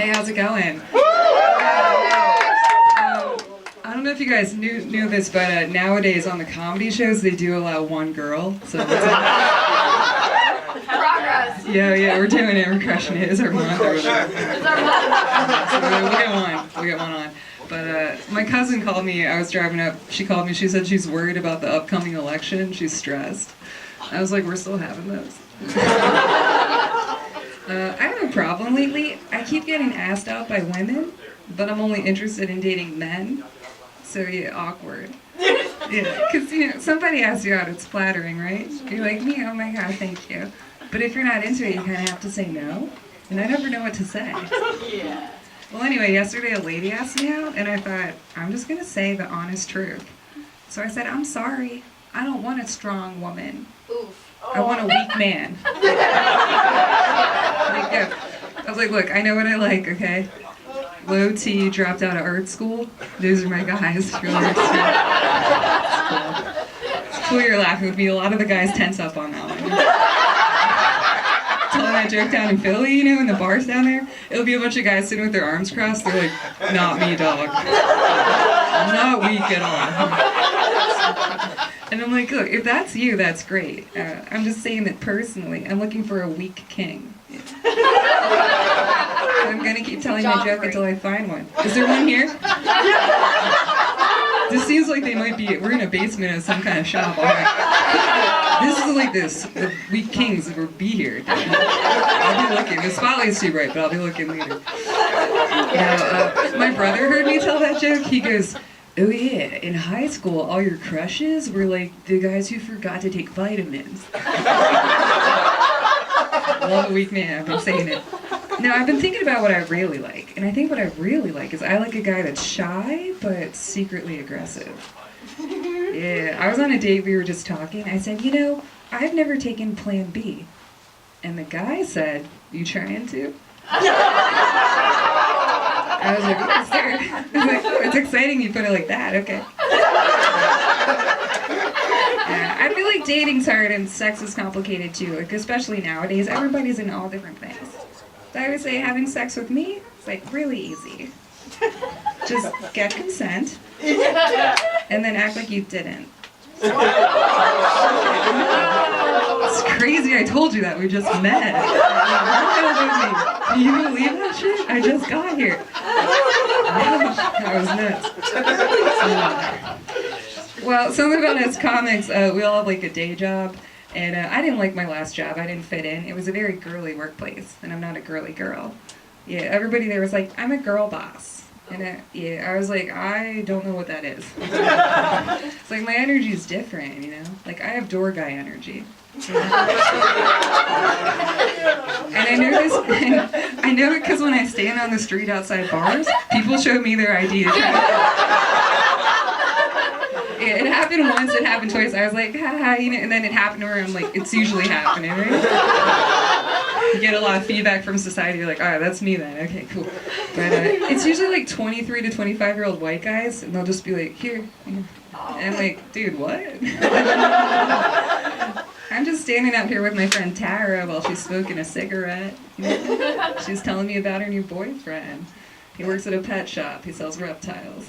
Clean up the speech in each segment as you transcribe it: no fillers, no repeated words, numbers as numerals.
Hey, how's it going? I don't know if you guys knew this, but nowadays on the comedy shows they do allow one girl. So Progress. yeah, we're doing it. We're crushing it. It's our month or whatever. So we'll get one on. But my cousin called me. I was driving up. She called me. She said she's worried about the upcoming election. She's stressed. I was like, we're still having those. I have a problem lately. I keep getting asked out by women, but I'm only interested in dating men. So yeah, awkward. Yeah, because somebody asks you out, it's flattering, right? You're like, me, oh my god, thank you. But if you're not into it, you kind of have to say no. And I never know what to say. Yeah. Well, anyway, yesterday a lady asked me out, and I thought, I'm just going to say the honest truth. So I said, I'm sorry. I don't want a strong woman. Oof. I want a weak man. I was like, look, I know what I like, okay? Low T, dropped out of art school. Those are my guys for art school. It's cool you're laughing with me. A lot of the guys tense up on that one. Telling that joke down in Philly, in the bars down there, it'll be a bunch of guys sitting with their arms crossed. They're like, not me, dog. I'm not weak at all. And I'm like, look, if that's you, that's great. I'm just saying that personally, I'm looking for a weak king. I'm going to keep telling my joke until I find one. Is there one here? This seems like they might be, we're in a basement of some kind of shop. All right. This is like the weak kings that will be here. I'll be looking. The spotlight's too bright, but I'll be looking later. My brother heard me tell that joke. He goes, oh yeah, in high school, all your crushes were like the guys who forgot to take vitamins. Love a weak man, I've been saying it. Now, I've been thinking about what I really like, and I think what I really like is I like a guy that's shy, but secretly aggressive. Yeah, I was on a date, we were just talking, I said, I've never taken Plan B. And the guy said, you trying to? I was like, yes, sir. I was like, oh, it's exciting you put it like that, okay. I feel like dating's hard and sex is complicated too, like especially nowadays, everybody's in all different things. So I would say having sex with me, it's like really easy. Just get consent, and then act like you didn't. It's crazy, I told you that, we just met. Can you believe that shit? I just got here. That was nuts. Well, something about us comics, we all have like a day job, and I didn't like my last job, I didn't fit in. It was a very girly workplace, and I'm not a girly girl. Yeah, everybody there was like, I'm a girl boss. And I was like, I don't know what that is. It's like my energy is different, Like I have door guy energy. And I know this. I know it because when I stand on the street outside bars, people show me their ID. It happened once. It happened twice. I was like, haha, and then it happened where I'm like, it's usually happening, right? You get a lot of feedback from society. You're like, all right, that's me then. Okay, cool. But it's usually like 23 to 25-year-old white guys, and they'll just be like, here. And I'm like, dude, what? I'm just standing out here with my friend Tara while she's smoking a cigarette. She's telling me about her new boyfriend. He works at a pet shop. He sells reptiles.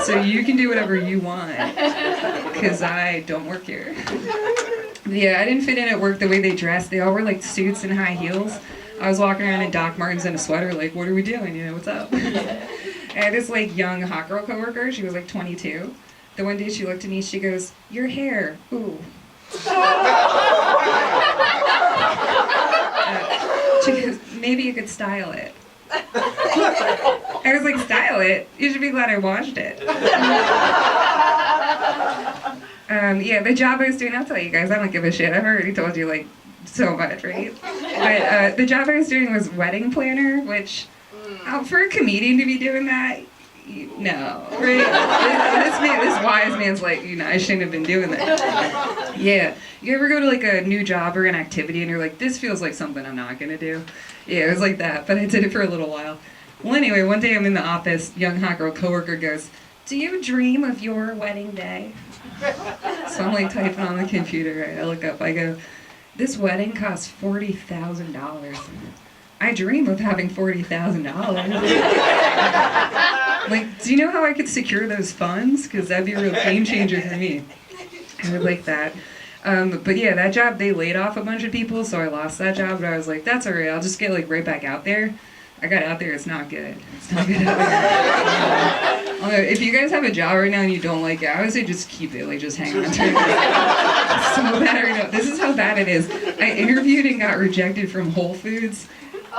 So you can do whatever you want, because I don't work here. Yeah, I didn't fit in at work the way they dressed. They all wore like suits and high heels. I was walking around in Doc Martens and a sweater like, what are we doing? What's up? I had this like young hot girl coworker. She was like 22. The one day she looked at me, she goes, your hair, ooh. She goes, maybe you could style it. I was like, style it? You should be glad I washed it. Yeah, the job I was doing, I'll tell you guys, I don't give a shit. I've already told you, like, so much, right? But the job I was doing was wedding planner, which, for a comedian to be doing that, no, right? This wise man's like, I shouldn't have been doing that. Yeah. You ever go to like a new job or an activity and you're like, this feels like something I'm not gonna do? Yeah, it was like that, but I did it for a little while. Well, anyway, one day I'm in the office, young hot girl coworker goes, do you dream of your wedding day? So I'm like typing on the computer, right? I look up, I go, this wedding costs $40,000. I dream of having $40,000. Like, do you know how I could secure those funds? Because that'd be a real game changer for me. I would like that. But yeah, that job, they laid off a bunch of people, so I lost that job, but I was like, that's alright, I'll just get like right back out there. I got out there, it's not good. It's not good out there. If you guys have a job right now and you don't like it, I would say just keep it, like just hang on to it. It's so bad right now. This is how bad it is. I interviewed and got rejected from Whole Foods.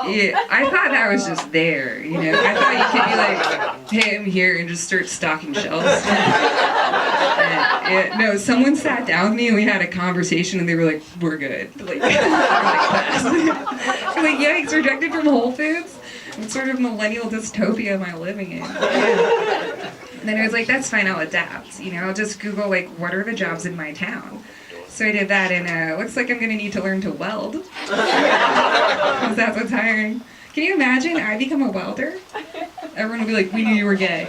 Yeah, I thought that was just there, you know. I thought you could be like, hey, I'm here, and just start stocking shelves. No, someone sat down with me and we had a conversation and they were like, we're good. Like, pass. Like, yikes, rejected from Whole Foods? What sort of millennial dystopia am I living in? And then I was like, that's fine, I'll adapt. You know, I'll just Google, like, what are the jobs in my town? So I did that, and looks like I'm going to need to learn to weld. Because that's what's hiring. Can you imagine I become a welder? Everyone will be like, we knew you were gay.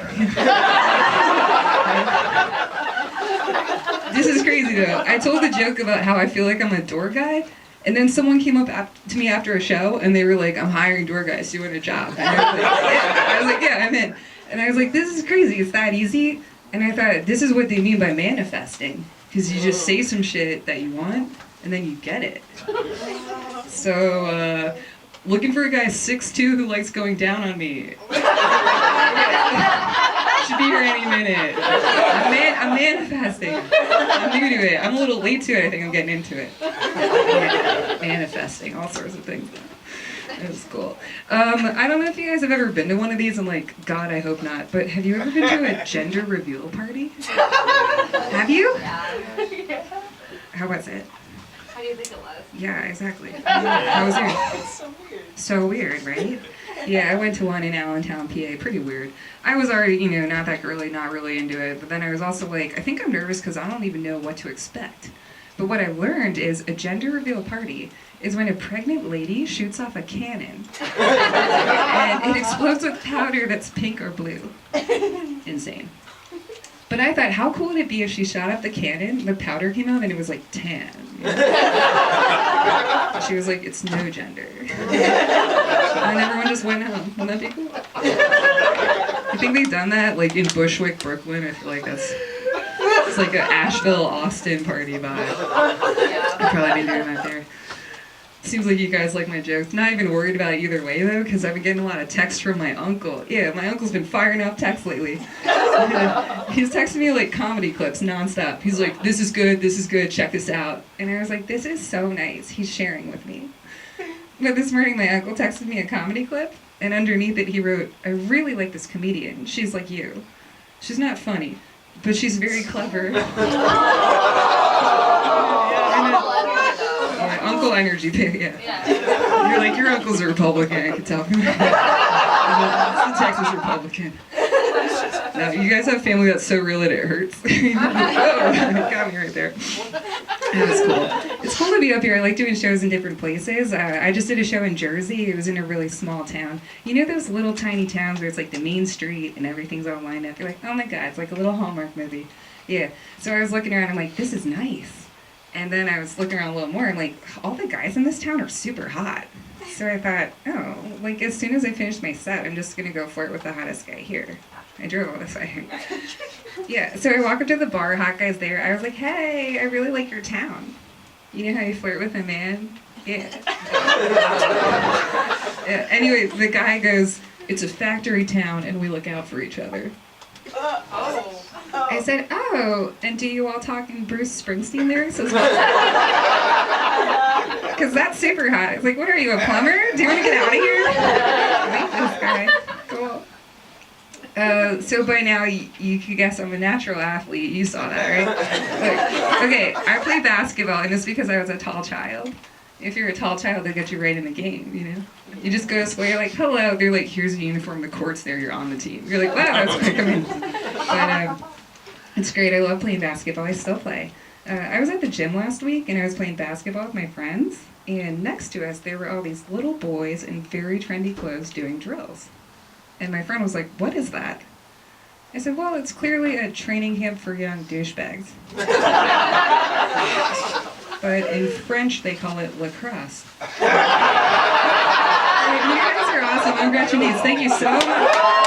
This is crazy, though. I told a joke about how I feel like I'm a door guy, and then someone came up to me after a show, and they were like, I'm hiring door guys, doing a job. And I was like, yeah, I'm in. And I was like, this is crazy, it's that easy? And I thought, this is what they mean by manifesting. Because you just say some shit that you want, and then you get it. So, looking for a guy 6'2" who likes going down on me. Should be here any minute. I'm manifesting. I'm new to it. I'm a little late to it, I think I'm getting into it. Yeah, manifesting, all sorts of things. It was cool. I don't know if you guys have ever been to one of these, and like, God, I hope not, but have you ever been to a gender reveal party? Have you? Yeah. How was it? How do you think it was? Yeah, exactly. How was yours? It's so weird. So weird, right? Yeah, I went to one in Allentown, PA. Pretty weird. I was already, you know, not that girly, not really into it, but then I was also like, I think I'm nervous because I don't even know what to expect. But what I learned is a gender reveal party is when a pregnant lady shoots off a cannon and it explodes with powder that's pink or blue. Insane. But I thought, how cool would it be if she shot up the cannon, the powder came out, and it was like tan. She was like, it's no gender. And everyone just went home. Wouldn't that be cool? I think they've done that like in Bushwick, Brooklyn. I feel like it's like an Asheville, Austin party vibe. I've probably been doing that there. Seems like you guys like my jokes. Not even worried about it either way, though, because I've been getting a lot of texts from my uncle. Yeah, my uncle's been firing up texts lately. He's texting me, like, comedy clips nonstop. He's like, this is good, check this out. And I was like, this is so nice. He's sharing with me. But this morning, my uncle texted me a comedy clip, and underneath it, he wrote, I really like this comedian. She's like you. She's not funny, but she's very clever. Uncle energy, yeah. You're like, your uncle's a Republican, I can tell. He's a Texas Republican. Now, you guys have family that's so real that it hurts. Oh, got me right there. That was cool. It's cool to be up here. I like doing shows in different places. I just did a show in Jersey. It was in a really small town. You know those little tiny towns where it's like the main street and everything's all lined up? You're like, oh my God, it's like a little Hallmark movie. Yeah. So I was looking around, I'm like, this is nice. And then I was looking around a little more, I'm like, all the guys in this town are super hot. So I thought, oh, like as soon as I finish my set, I'm just gonna go flirt with the hottest guy here. I drove all this way. Yeah, so I walk up to the bar, hot guy's there. I was like, hey, I really like your town. You know how you flirt with a man? Yeah. Yeah. Anyway, the guy goes, it's a factory town and we look out for each other. I said, oh, and do you all talk in Bruce Springsteen lyrics as well? Because that's super hot. It's like, what are you, a plumber? Do you want to get out of here? I like this guy. Cool. So by now, you could guess I'm a natural athlete. You saw that, right? Look, okay, I play basketball, and it's because I was a tall child. If you're a tall child, they get you right in the game, you know? You just go to school, you're like, hello. They're like, here's a uniform, the court's there, you're on the team. You're like, wow, that's where I come in. But it's great. I love playing basketball. I still play. I was at the gym last week, and I was playing basketball with my friends. And next to us, there were all these little boys in very trendy clothes doing drills. And my friend was like, what is that? I said, well, it's clearly a training camp for young douchebags. But in French, they call it lacrosse. Gretchen Dietz. Thank you so much.